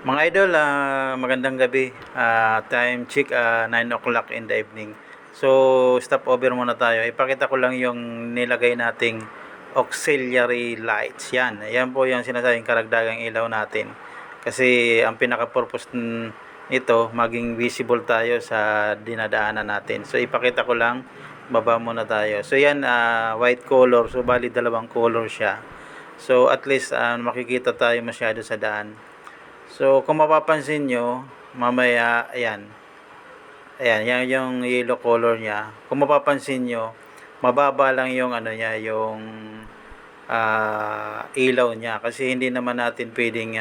Mga idol, magandang gabi. Time check, 9 o'clock in the evening. So, stop over muna tayo. Ipakita ko lang yung nilagay nating auxiliary lights. Yan. Yan po yung sinasabing karagdagang ilaw natin. Kasi ang pinaka-purpose nito, maging visible tayo sa dinadaanan natin. So, ipakita ko lang. Baba muna tayo. So, yan, white color. So, bali dalawang color siya. So, at least makikita tayo masyado sa daan. So, kung mapapansin nyo, mamaya, ayan. Ayan, yan yung yellow color niya. Kung mapapansin nyo, mababa lang yung ano niya, yung ilaw niya. Kasi hindi naman natin pwedeng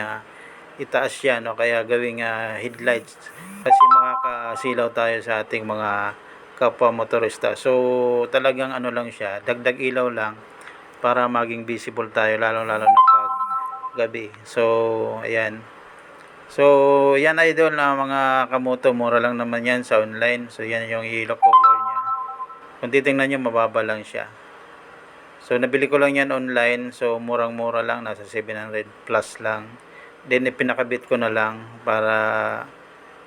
itaas yan o kaya gawing headlights. Kasi makakasilaw tayo sa ating mga kapwa motorista. So, talagang ano lang siya, dagdag ilaw lang para maging visible tayo, lalo-lalo na pag gabi. So, ayan. So, yan idol na mga kamoto, mura lang naman yan sa online. So, yan yung yellow color niya. Kung titingnan nyo, mababa lang siya. So, nabili ko lang yan online. So, murang-mura lang. Nasa 700 plus lang. Then, ipinakabit ko na lang para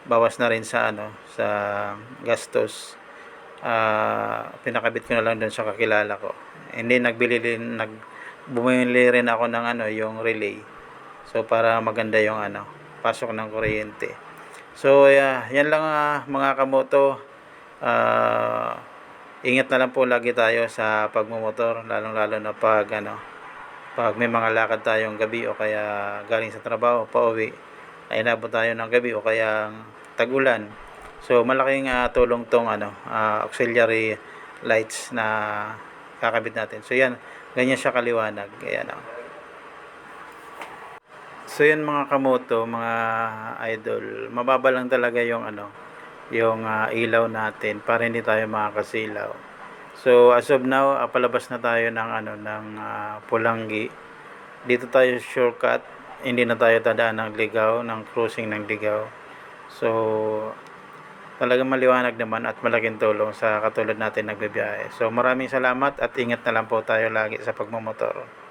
bawas na rin sa sa gastos. Pinakabit ko na lang doon sa kakilala ko. Hindi bumili rin ako ng yung relay. So, para maganda yung pasok ng kuryente. So, yan lang mga kamoto. Ingat na lang po lagi tayo sa pagmumotor, lalong-lalo na pag may mga lakad tayong gabi o kaya galing sa trabaho, pauwi, ay inabot tayo ng gabi o kaya tag-ulan. So, malaking tulong tong auxiliary lights na kakabit natin. So, yan, ganyan siya kaliwanag. Ayan. So yan mga kamoto, mga idol, mababa lang talaga yung yung ilaw natin para hindi tayo makakasilaw. So as of now, palabas na tayo ng ng Pulangi. Dito tayo shortcut, hindi na tayo tadaan ng Ligaw, ng crossing ng Ligaw. So talagang maliwanag naman at malaking tulong sa katulad natin nagbibiyahe. So maraming salamat at ingat na lang po tayo lagi sa pagmomotor.